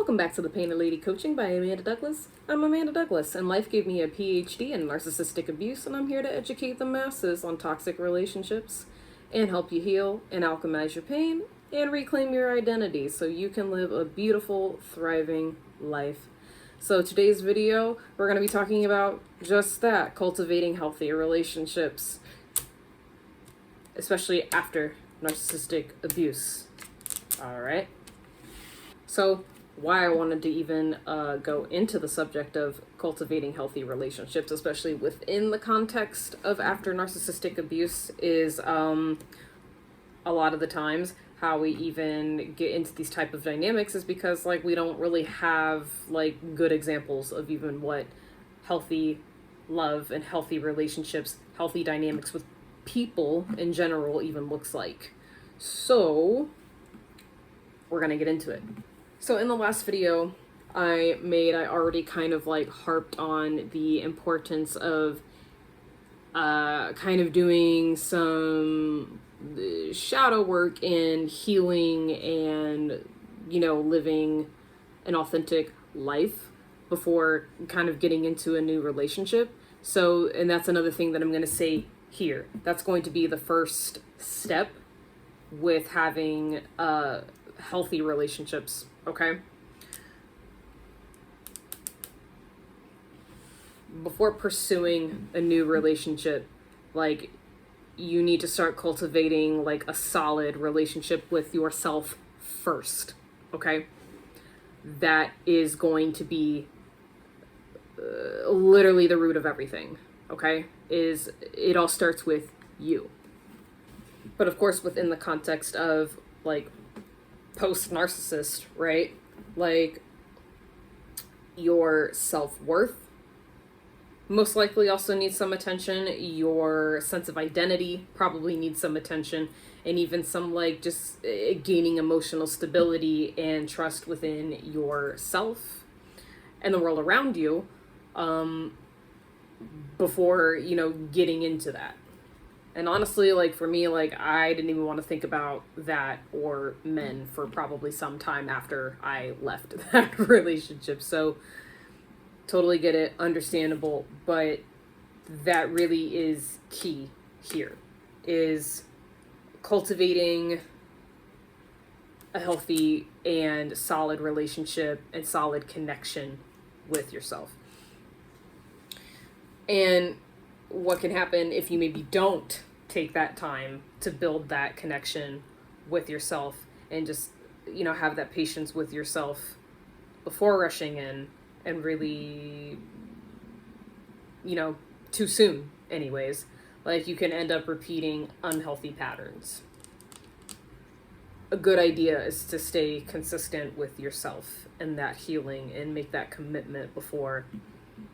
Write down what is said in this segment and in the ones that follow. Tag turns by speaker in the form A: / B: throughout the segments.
A: Welcome back to the Painted Lady Coaching by Amanda Douglas. I'm Amanda Douglas, and life gave me a PhD in narcissistic abuse, and I'm here to educate the masses on toxic relationships and help you heal and alchemize your pain and reclaim your identity so you can live a beautiful, thriving life. So today's video, we're going to be talking about just that, cultivating healthy relationships, especially after narcissistic abuse. All right. So why I wanted to even go into the subject of cultivating healthy relationships, especially within the context of after narcissistic abuse, is a lot of the times how we even get into these type of dynamics is because we don't really have good examples of even what healthy love and healthy relationships, healthy dynamics with people in general even looks like. So we're gonna get into it. So in the last video I already kind of harped on the importance of kind of doing some shadow work and healing and, living an authentic life before kind of getting into a new relationship. So, and that's another thing that I'm going to say here. That's going to be the first step with having healthy relationships. Okay. Before pursuing a new relationship, you need to start cultivating a solid relationship with yourself first. Okay. That is going to be literally the root of everything. Okay. It all starts with you. But of course, within the context of post-narcissist, right? Your self-worth most likely also needs some attention. Your sense of identity probably needs some attention, and even some just gaining emotional stability and trust within yourself and the world around you before, getting into that. And honestly, for me, I didn't even want to think about that or men for probably some time after I left that relationship. So totally get it, understandable, but that really is key here, is cultivating a healthy and solid relationship and solid connection with yourself. And what can happen if you maybe don't take that time to build that connection with yourself and just, have that patience with yourself before rushing in and really, too soon anyways, you can end up repeating unhealthy patterns. A good idea is to stay consistent with yourself and that healing and make that commitment before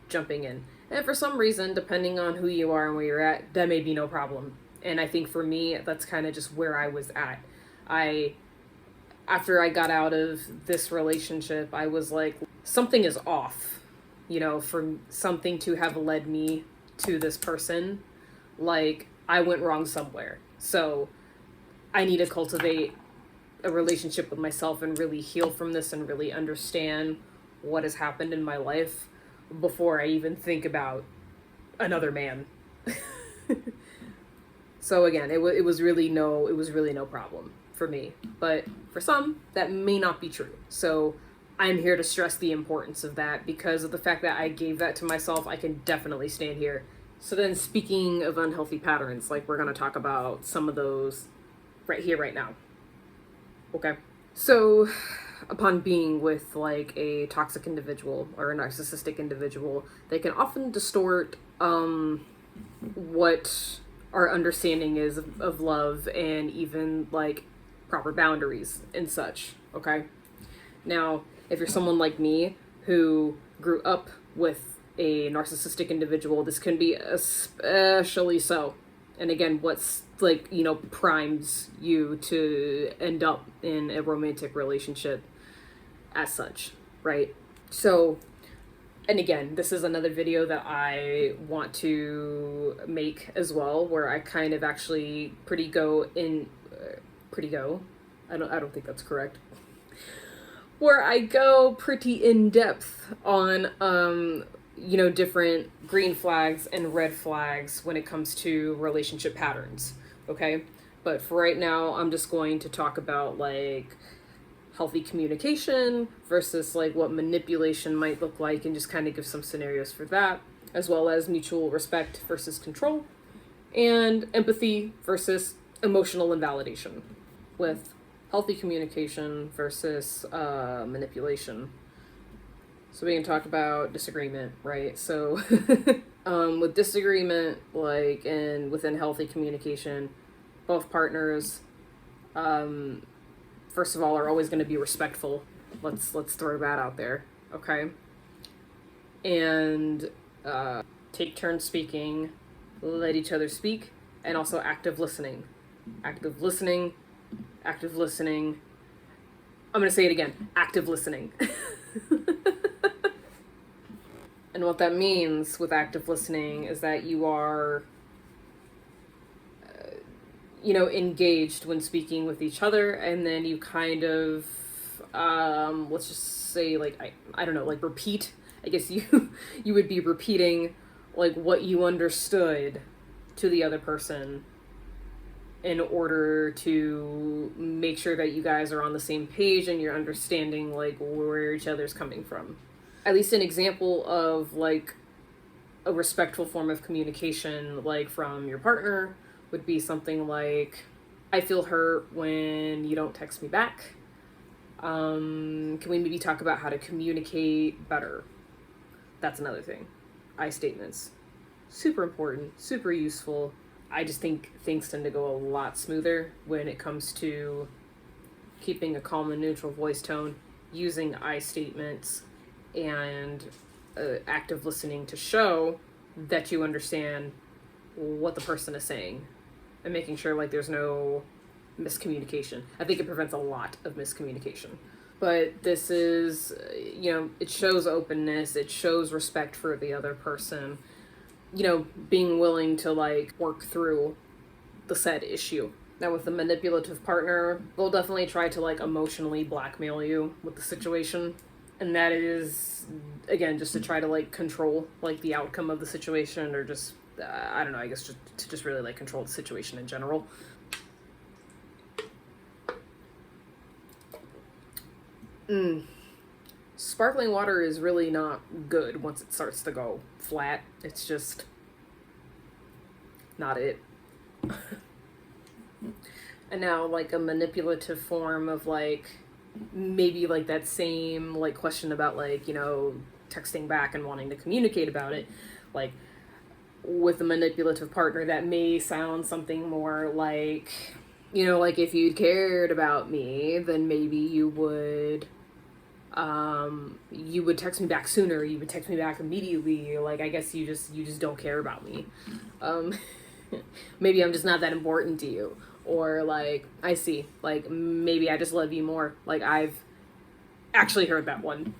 A: jumping in. And for some reason, depending on who you are and where you're at, that may be no problem. And I think for me, that's kind of just where I was at. After I got out of this relationship, I was like, something is off, for something to have led me to this person. I went wrong somewhere. So I need to cultivate a relationship with myself and really heal from this and really understand what has happened in my life before I even think about another man. So again, it was really no problem for me, but for some that may not be true. So I'm here to stress the importance of that because of the fact that I gave that to myself. I can definitely stand here. So then, speaking of unhealthy patterns, we're going to talk about some of those right here, right now. Okay. So upon being with a toxic individual or a narcissistic individual, they can often distort what our understanding is of love and even proper boundaries and such. Okay. Now, if you're someone like me who grew up with a narcissistic individual, this can be especially so. And again, what's primes you to end up in a romantic relationship as such, right? So, and again, this is another video that I want to make as well, where I kind of actually I don't think that's correct. where I go pretty in depth on, different green flags and red flags when it comes to relationship patterns. Okay. But for right now, I'm just going to talk about like healthy communication versus like what manipulation might look like, and just kind of give some scenarios for that, as well as mutual respect versus control, and empathy versus emotional invalidation, with healthy communication versus manipulation. So we can talk about disagreement, right? So with disagreement, like, and within healthy communication, both partners, first of all, are always going to be respectful. Let's throw that out there, okay? And take turns speaking, let each other speak, and also active listening. Active listening, active listening. I'm going to say it again, active listening. And what that means with active listening is that you are, engaged when speaking with each other, and then you kind of, let's just say, like, I don't know, like, repeat. I guess you would be repeating, like, what you understood to the other person in order to make sure that you guys are on the same page and you're understanding, like, where each other's coming from. At least an example of, like, a respectful form of communication, like, from your partner would be something like, I feel hurt when you don't text me back. Can we maybe talk about how to communicate better? That's another thing. I statements. Super important, super useful. I just think things tend to go a lot smoother when it comes to keeping a calm and neutral voice tone, using I statements, and active listening to show that you understand what the person is saying, and making sure, like, there's no miscommunication. I think it prevents a lot of miscommunication. But this is, it shows openness, it shows respect for the other person, being willing to, like, work through the said issue. Now, with the manipulative partner, they'll definitely try to, like, emotionally blackmail you with the situation. And that is, again, just to try to, like, control, like, the outcome of the situation, or just, I don't know, I guess just to just really, like, control the situation in general. Sparkling water is really not good once it starts to go flat. It's just not it. And now, like, a manipulative form of, like, maybe, like, that same, like, question about, like, texting back and wanting to communicate about it, like, with a manipulative partner, that may sound something more like, like, if you cared about me, then maybe you would text me back sooner, you would text me back immediately, like, I guess you just don't care about me. Maybe I'm just not that important to you. Or, like, I see, like, maybe I just love you more. Like, I've actually heard that one.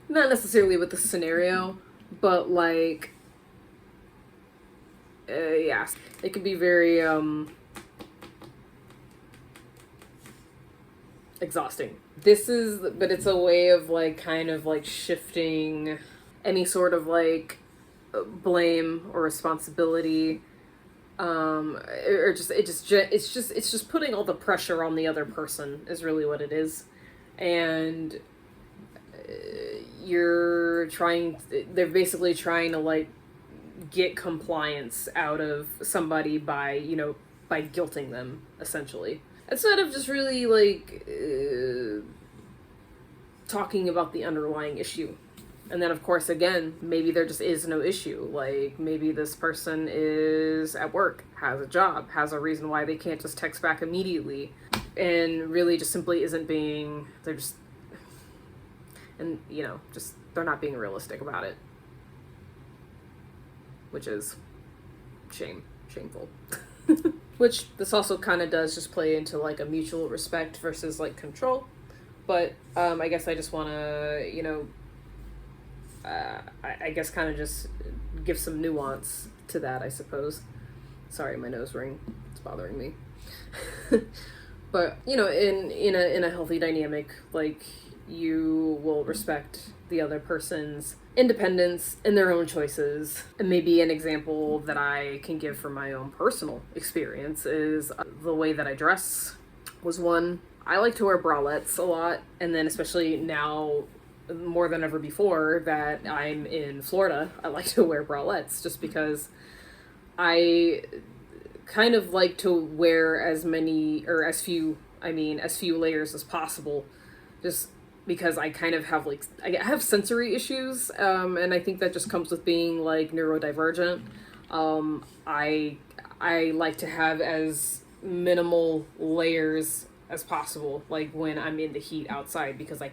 A: Not necessarily with the scenario, but, like, yeah. It could be very, exhausting. But it's a way of, like, kind of, like, shifting any sort of, like, blame or responsibility, or it's just putting all the pressure on the other person is really what it is. And they're basically trying to, like, get compliance out of somebody by guilting them, essentially, instead of just really, like, talking about the underlying issue. And then, of course, again, maybe there just is no issue. Like, maybe this person is at work, has a job, has a reason why they can't just text back immediately, and really just simply isn't being, they're not being realistic about it. Which is shameful. Which this also kind of does just play into, like, a mutual respect versus, like, control. But I guess I just want to, I guess kind of just give some nuance to that, I suppose. Sorry, my nose ring. It's bothering me. But, in a healthy dynamic, like, you will respect the other person's independence and their own choices. And maybe an example that I can give from my own personal experience is the way that I dress was one. I like to wear bralettes a lot, and then especially now more than ever before that I'm in Florida, I like to wear bralettes just because I kind of like to wear as few layers as possible, just because I kind of have I have sensory issues, and I think that just comes with being like neurodivergent. I like to have as minimal layers as possible, like when I'm in the heat outside, because I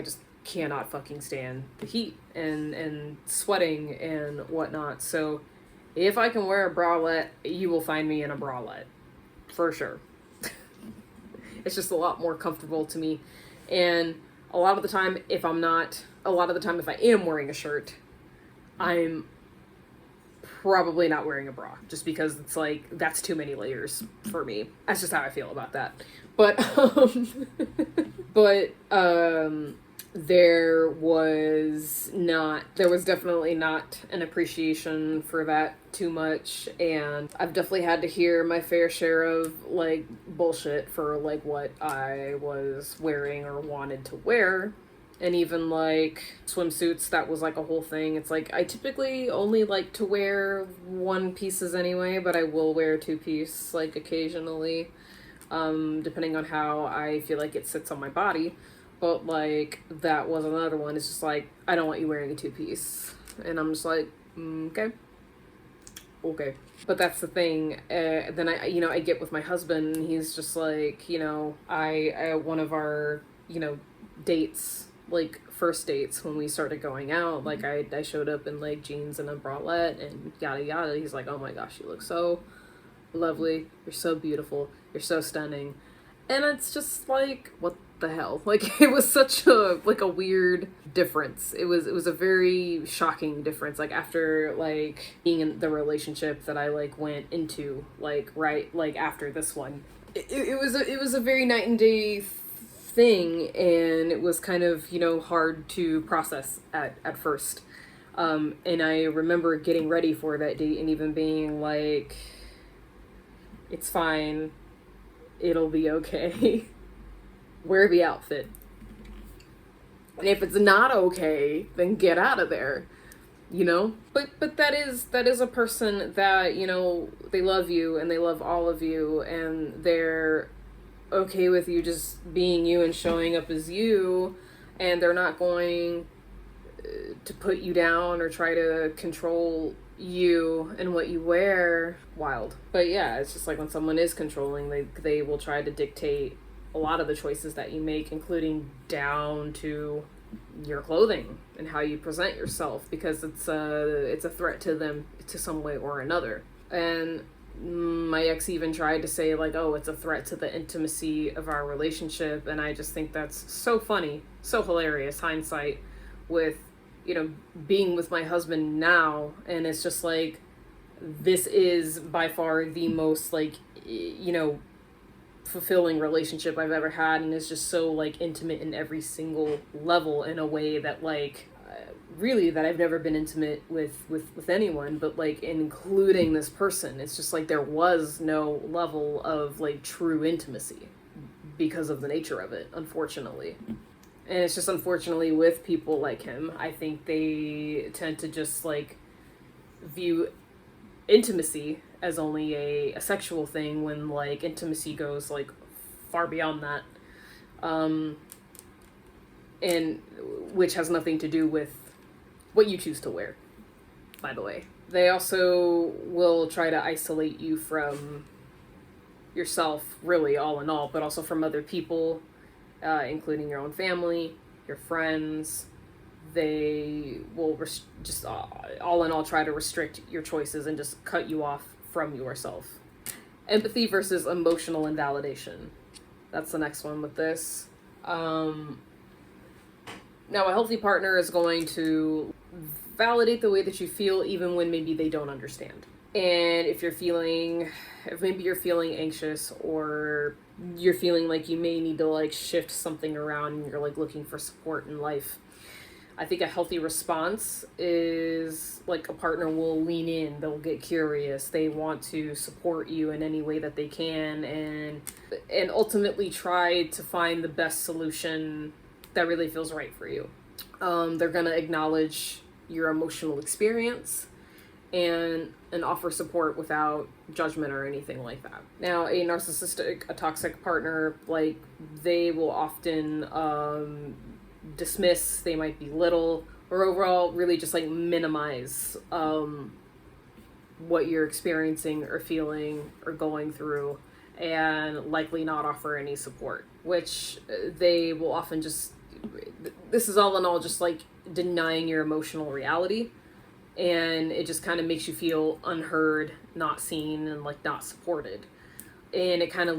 A: just cannot fucking stand the heat and sweating and whatnot. So if I can wear a bralette, you will find me in a bralette for sure. It's just a lot more comfortable to me. And a lot of the time, if I am wearing a shirt, I'm probably not wearing a bra, just because it's like, that's too many layers for me. That's just how I feel about that. But, there was definitely not an appreciation for that too much, and I've definitely had to hear my fair share of like bullshit for like what I was wearing or wanted to wear. And even like swimsuits, that was like a whole thing. It's like, I typically only like to wear one pieces anyway, but I will wear two piece like occasionally, depending on how I feel like it sits on my body. But like, that was another one. It's just like, I don't want you wearing a two piece. And I'm just like, okay. But that's the thing. Then I get with my husband, and he's just like, one of our, dates, like first dates when we started going out, like I showed up in like jeans and a bralette and yada yada. He's like, oh my gosh, you look so lovely. You're so beautiful. You're so stunning. And it's just like, what the hell? Like, it was such a weird difference. It was a very shocking difference. Like, after like being in the relationship that I like went into, like right like after this one, it was a very night and day thing, and it was kind of hard to process at first. And I remember getting ready for that date and even being like, it's fine, it'll be okay. Wear the outfit. And if it's not okay, then get out of there. But that is a person that, they love you and they love all of you, and they're okay with you just being you and showing up as you, and they're not going to put you down or try to control you and what you wear. Wild. But yeah, it's just like, when someone is controlling, they will try to dictate a lot of the choices that you make, including down to your clothing and how you present yourself, because it's a threat to them to some way or another. And my ex even tried to say like, oh, it's a threat to the intimacy of our relationship, and I just think that's so funny, so hilarious, hindsight, with being with my husband now. And it's just like, this is by far the most like fulfilling relationship I've ever had, and it's just so like intimate in every single level, in a way that like really that I've never been intimate with anyone, but like including this person, it's just like there was no level of like true intimacy because of the nature of it, unfortunately. And it's just, unfortunately, with people like him, I think they tend to just like view intimacy as only a sexual thing, when like intimacy goes like far beyond that, and which has nothing to do with what you choose to wear, by the way. They also will try to isolate you from yourself, really, all in all, but also from other people, including your own family, your friends. They will just all in all try to restrict your choices and just cut you off from yourself. Empathy versus emotional invalidation. That's the next one with this. Now, a healthy partner is going to validate the way that you feel, even when maybe they don't understand. And if maybe you're feeling anxious, or you're feeling like you may need to like shift something around and you're like looking for support in life, I think a healthy response is like a partner will lean in, they'll get curious, they want to support you in any way that they can, and ultimately try to find the best solution that really feels right for you. They're gonna acknowledge your emotional experience and offer support without judgment or anything like that. Now, a toxic partner, like, they will often dismiss, they might belittle, or overall really just like minimize what you're experiencing or feeling or going through, and likely not offer any support, which they will often just, this is all in all just like denying your emotional reality, and it just kind of makes you feel unheard, not seen, and like not supported. And it can kind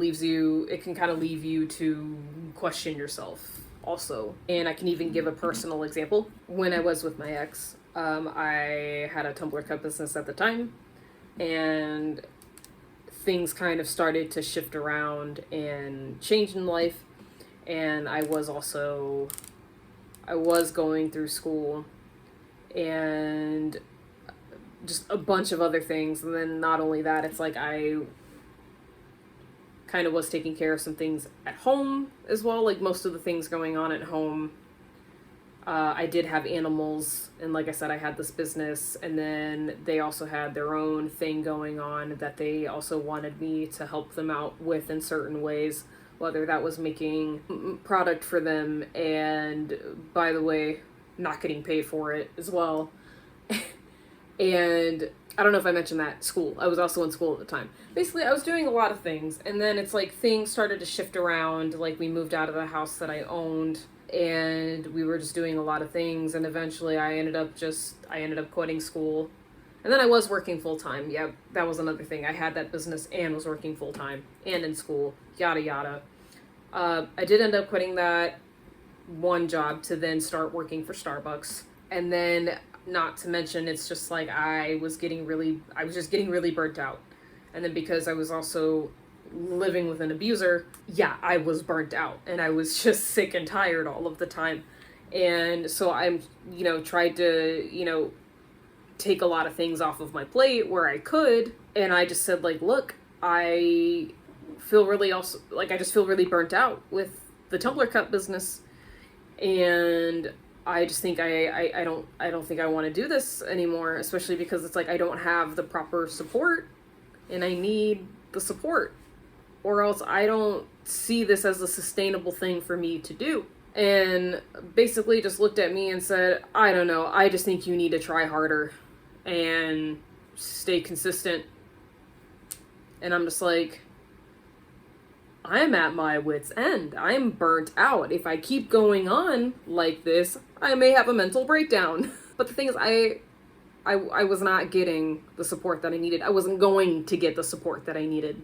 A: of leave you to question yourself also. And I can even give a personal example. When I was with my ex, I had a Tumblr cup business at the time, and things kind of started to shift around and change in life. And I was going through school and just a bunch of other things. And then not only that, it's like I kind of was taking care of some things at home as well, like most of the things going on at home. I did have animals, and like I said, I had this business, and then they also had their own thing going on that they also wanted me to help them out with in certain ways, whether that was making product for them, and by the way, not getting paid for it as well. And I don't know if I mentioned that, school. I was also in school at the time. Basically, I was doing a lot of things, and then it's like things started to shift around. Like, we moved out of the house that I owned, and we were just doing a lot of things, and eventually I ended up quitting school. And then I was working full-time. Yeah, that was another thing. I had that business and was working full-time and in school, yada yada. I did end up quitting that one job to then start working for Starbucks. And then, not to mention, it's just like I was just getting really burnt out. And then because I was also living with an abuser, yeah, I was burnt out, and I was just sick and tired all of the time. And so I'm, tried to, take a lot of things off of my plate where I could. And I just said, like, look, I just feel really burnt out with the Tumblr cup business. And I just think I don't think I want to do this anymore, especially because it's like I don't have the proper support, and I need the support, or else I don't see this as a sustainable thing for me to do. And basically just looked at me and said, I don't know, I just think you need to try harder and stay consistent. And I'm just like, I'm at my wit's end. I'm burnt out. If I keep going on like this, I may have a mental breakdown. But the thing is, I was not getting the support that I needed. I wasn't going to get the support that I needed.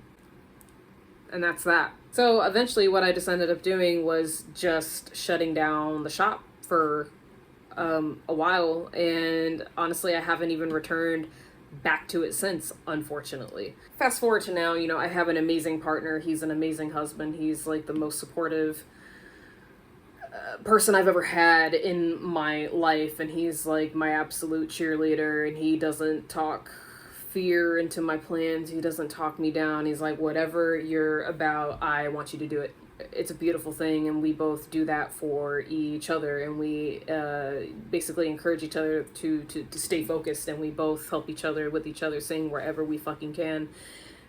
A: And that's that. So eventually what I just ended up doing was just shutting down the shop for a while. And honestly, I haven't even returned back to it since, unfortunately. Fast forward to now, I have an amazing partner. He's an amazing husband. He's like the most supportive person I've ever had in my life, and he's like my absolute cheerleader, and he doesn't talk fear into my plans. He doesn't talk me down. He's like, whatever you're about, I want you to do it. It's a beautiful thing, and we both do that for each other, and we basically encourage each other to stay focused, and we both help each other with each other, sing wherever we fucking can.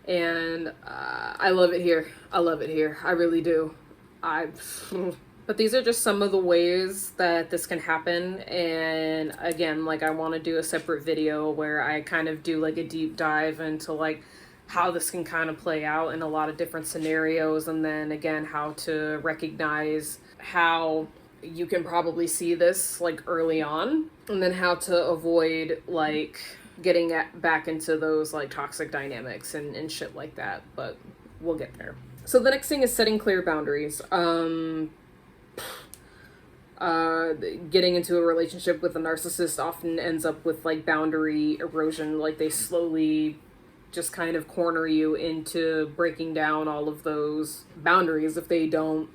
A: And I love it here. I love it here. I really do. But these are just some of the ways that this can happen. And again, like, I want to do a separate video where I kind of do like a deep dive into like how this can kind of play out in a lot of different scenarios. And then again, how to recognize how you can probably see this like early on, and then how to avoid like getting back into those like toxic dynamics and shit like that. But we'll get there. So the next thing is setting clear boundaries. Getting into a relationship with a narcissist often ends up with like boundary erosion. Like, they slowly just kind of corner you into breaking down all of those boundaries if they don't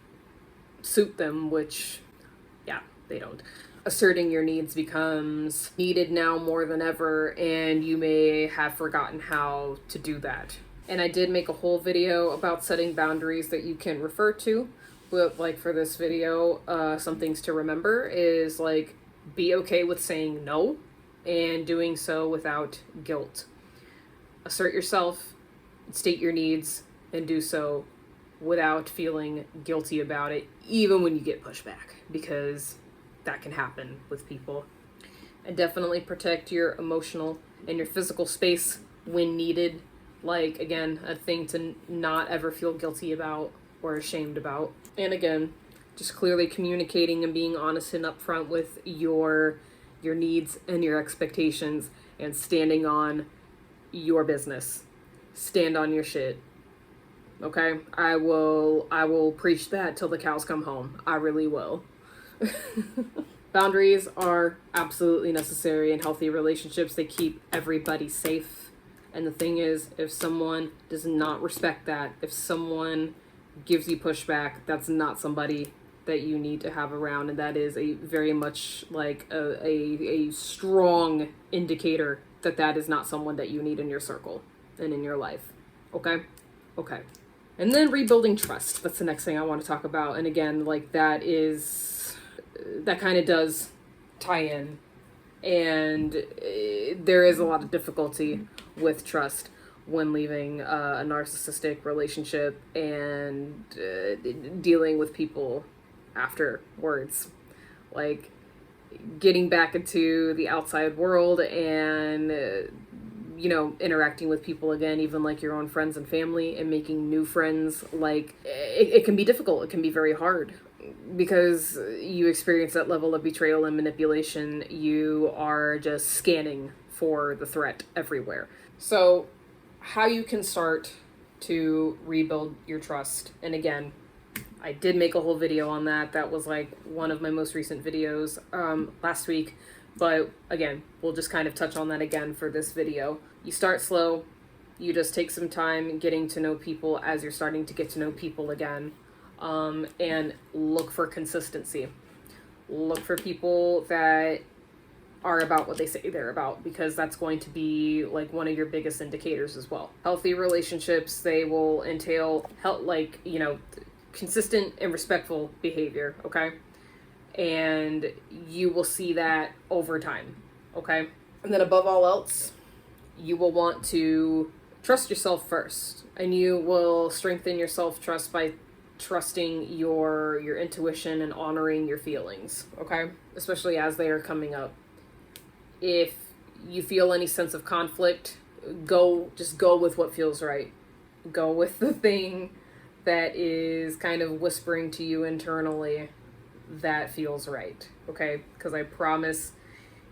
A: suit them, which, yeah, they don't. Asserting your needs becomes needed now more than ever, and you may have forgotten how to do that. And I did make a whole video about setting boundaries that you can refer to, but like for this video, some things to remember is like, be okay with saying no and doing so without guilt. Assert yourself, state your needs, and do so without feeling guilty about it, even when you get pushback, because that can happen with people. And definitely protect your emotional and your physical space when needed. Like, again, a thing to not ever feel guilty about or ashamed about. And again, just clearly communicating and being honest and upfront with your needs and your expectations, and standing on your business. Stand on your shit. Okay? I will preach that till the cows come home. I really will. Boundaries are absolutely necessary in healthy relationships. They keep everybody safe. And the thing is, if someone does not respect that, if someone gives you pushback, that's not somebody that you need to have around. And that is a very much like a strong indicator that that is not someone that you need in your circle and in your life. Okay? Okay. And then rebuilding trust. That's the next thing I want to talk about. And again, like that kind of does tie in. And there is a lot of difficulty with trust when leaving a narcissistic relationship and dealing with people afterwards. Like getting back into the outside world and, interacting with people again, even like your own friends and family, and making new friends. Like it can be difficult. It can be very hard. Because you experience that level of betrayal and manipulation, you are just scanning for the threat everywhere. So how you can start to rebuild your trust. And again, I did make a whole video on that. That was like one of my most recent videos last week. But again, we'll just kind of touch on that again for this video. You start slow. You just take some time getting to know people as you're starting to get to know people again. And look for consistency. Look for people that are about what they say they're about, because that's going to be like one of your biggest indicators as well. Healthy relationships, they will entail consistent and respectful behavior, okay? And you will see that over time, okay? And then above all else, you will want to trust yourself first, and you will strengthen your self-trust by trusting your intuition and honoring your feelings, okay? Especially as they are coming up. If you feel any sense of conflict, just go with what feels right. Go with the thing that is kind of whispering to you internally that feels right, okay? Because I promise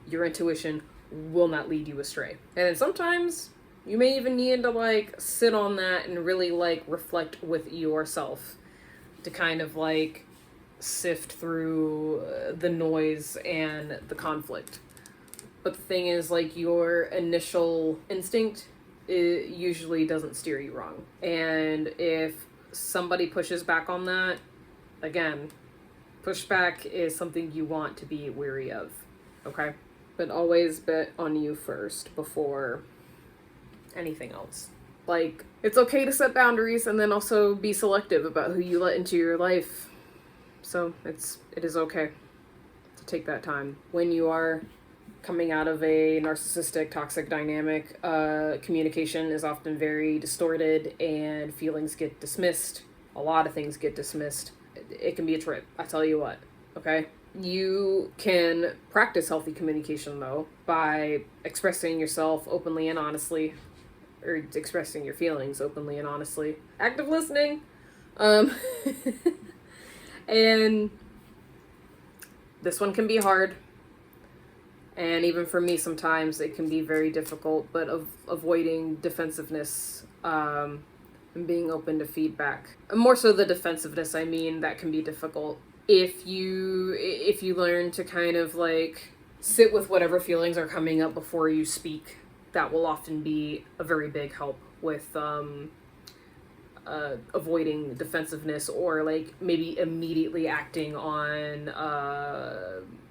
A: your intuition will not lead you astray. And then sometimes you may even need to like sit on that and really like reflect with yourself to kind of like sift through the noise and the conflict. But the thing is, like, your initial instinct, it usually doesn't steer you wrong. And if somebody pushes back on that, again, pushback is something you want to be wary of, okay? But always bet on you first before anything else. Like, it's okay to set boundaries and then also be selective about who you let into your life. So it is okay to take that time. When you are coming out of a narcissistic, toxic dynamic, communication is often very distorted and feelings get dismissed. A lot of things get dismissed. It can be a trip, I tell you what, okay? You can practice healthy communication, though, by expressing yourself openly and honestly, or expressing your feelings openly and honestly. Active listening. And this one can be hard. And even for me, sometimes it can be very difficult, but avoiding defensiveness and being open to feedback. More so the defensiveness, I mean, that can be difficult. If you learn to kind of like sit with whatever feelings are coming up before you speak, that will often be a very big help with avoiding defensiveness, or like maybe immediately acting on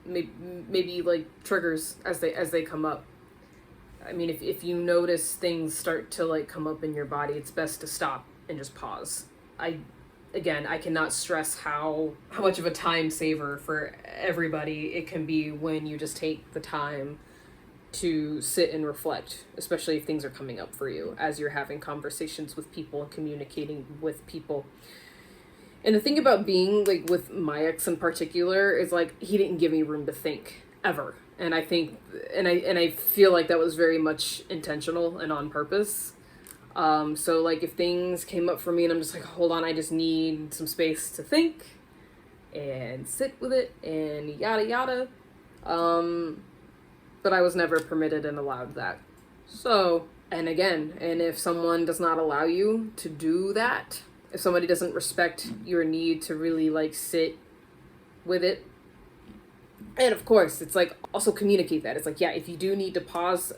A: maybe like triggers as they come up. I mean, if you notice things start to like come up in your body, it's best to stop and just pause. I cannot stress how much of a time saver for everybody it can be when you just take the time to sit and reflect, especially if things are coming up for you as you're having conversations with people and communicating with people. And the thing about being like with my ex in particular is like he didn't give me room to think ever. And I think and I feel like that was very much intentional and on purpose. So like if things came up for me and I'm just like, hold on, I just need some space to think and sit with it and yada yada. But I was never permitted and allowed that. So, and if someone does not allow you to do that, if somebody doesn't respect your need to really like sit with it, and of course, it's like also communicate that. It's like, yeah, if you do need to pause,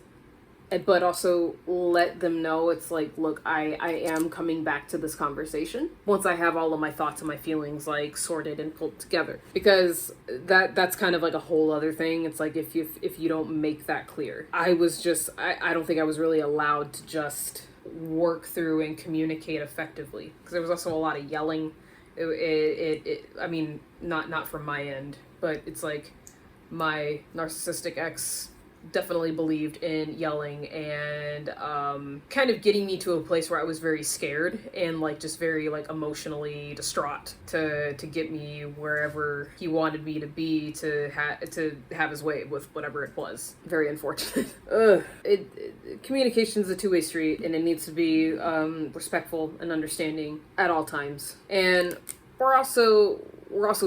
A: but also let them know it's like, look, I am coming back to this conversation once I have all of my thoughts and my feelings like sorted and pulled together, because that's kind of like a whole other thing. It's like if you don't make that clear, I don't think I was really allowed to just work through and communicate effectively, because there was also a lot of yelling. I mean, not from my end, but it's like my narcissistic ex definitely believed in yelling and kind of getting me to a place where I was very scared and like just very like emotionally distraught to get me wherever he wanted me to be to have his way with whatever it was. Very unfortunate. Communication is a two-way street, and it needs to be respectful and understanding at all times. And we're also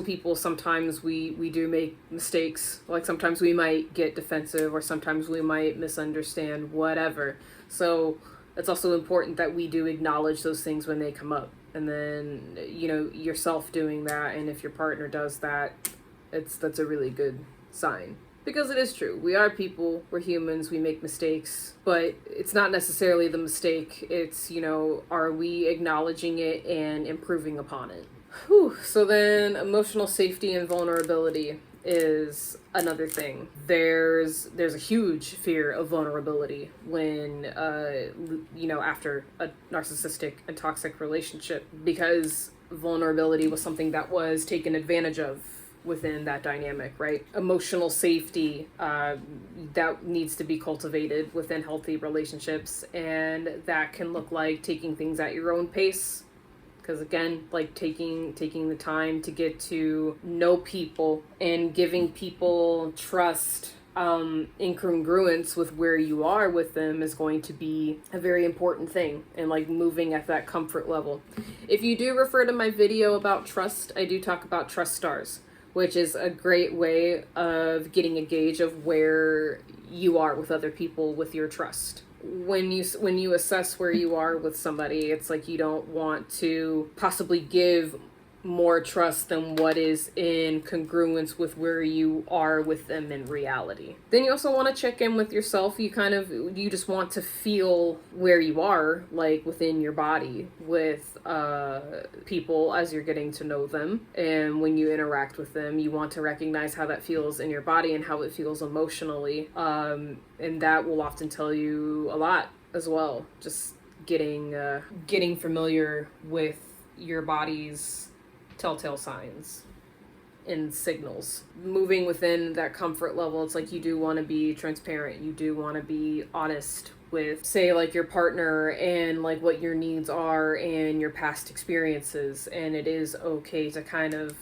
A: people. Sometimes we do make mistakes. Like sometimes we might get defensive, or sometimes we might misunderstand whatever. So it's also important that we do acknowledge those things when they come up. And then, you know, yourself doing that, and if your partner does that, that's a really good sign. Because it is true. We are people, we're humans, we make mistakes, but it's not necessarily the mistake. It's, you know, are we acknowledging it and improving upon it? Whew. So then emotional safety and vulnerability is another thing. There's a huge fear of vulnerability when, after a narcissistic and toxic relationship, because vulnerability was something that was taken advantage of within that dynamic, right? Emotional safety, that needs to be cultivated within healthy relationships, and that can look like taking things at your own pace. Because again, like taking the time to get to know people and giving people trust in congruence with where you are with them is going to be a very important thing, and like moving at that comfort level. If you do refer to my video about trust, I do talk about trust stars, which is a great way of getting a gauge of where you are with other people with your trust. When you assess where you are with somebody, it's like you don't want to possibly give more trust than what is in congruence with where you are with them in reality. Then you also want to check in with yourself. You just want to feel where you are, like within your body with people as you're getting to know them. And when you interact with them, you want to recognize how that feels in your body and how it feels emotionally. And that will often tell you a lot as well. Just getting familiar with your body's telltale signs and signals. Moving within that comfort level, it's like you do want to be transparent. You do want to be honest with, say, like your partner and like what your needs are and your past experiences. And it is okay to kind of,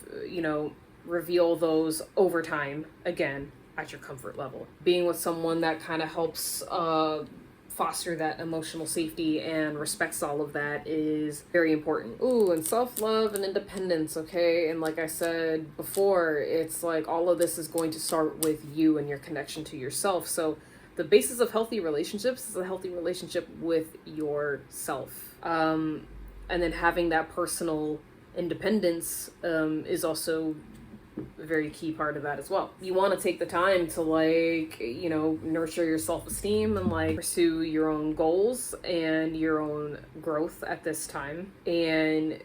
A: reveal those over time, again, at your comfort level. Being with someone that kind of helps foster that emotional safety and respects all of that is very important. Ooh, and self-love and independence, okay? And like I said before, it's like all of this is going to start with you and your connection to yourself. So the basis of healthy relationships is a healthy relationship with yourself. And then having that personal independence is also a very key part of that as well. You want to take the time to like, you know, nurture your self-esteem and like pursue your own goals and your own growth at this time, and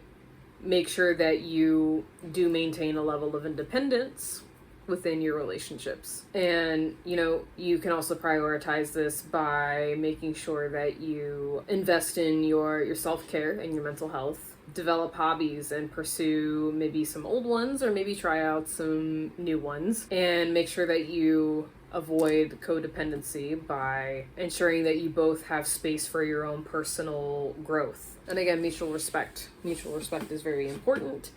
A: make sure that you do maintain a level of independence within your relationships. And, you know, you can also prioritize this by making sure that you invest in your self-care and your mental health, develop hobbies and pursue maybe some old ones or maybe try out some new ones, and make sure that you avoid codependency by ensuring that you both have space for your own personal growth. And again, mutual respect. Mutual respect is very important.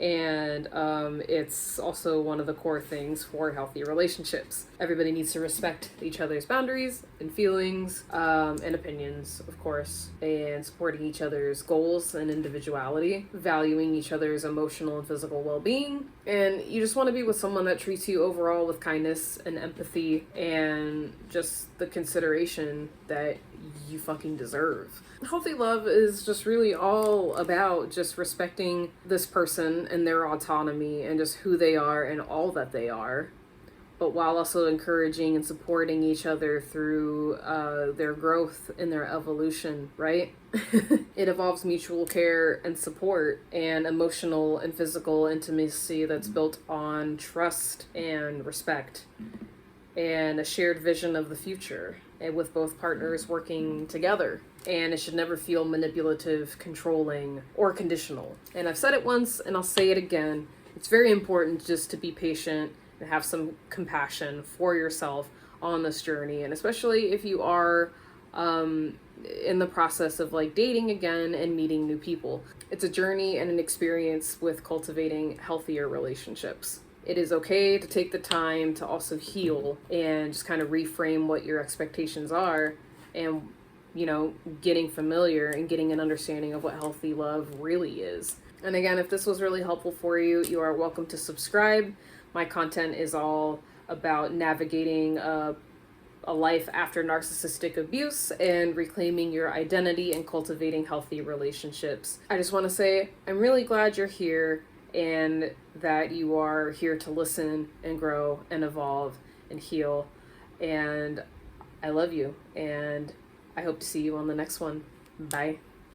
A: And it's also one of the core things for healthy relationships. Everybody needs to respect each other's boundaries and feelings and opinions, of course, and supporting each other's goals and individuality, valuing each other's emotional and physical well-being. And you just want to be with someone that treats you overall with kindness and empathy and just the consideration that you fucking deserve. Healthy love is just really all about just respecting this person and their autonomy and just who they are and all that they are, but while also encouraging and supporting each other through their growth and their evolution, right? It involves mutual care and support and emotional and physical intimacy that's built on trust and respect and a shared vision of the future, and with both partners working together. And it should never feel manipulative, controlling, or conditional. And I've said it once and I'll say it again. It's very important just to be patient and have some compassion for yourself on this journey. And especially if you are in the process of like dating again and meeting new people. It's a journey and an experience with cultivating healthier relationships. It is okay to take the time to also heal and just kind of reframe what your expectations are, and, you know, getting familiar and getting an understanding of what healthy love really is. And again, if this was really helpful for you, you are welcome to subscribe. My content is all about navigating a life after narcissistic abuse and reclaiming your identity and cultivating healthy relationships. I just want to say, I'm really glad you're here and that you are here to listen and grow and evolve and heal. And I love you, and I hope to see you on the next one. Bye.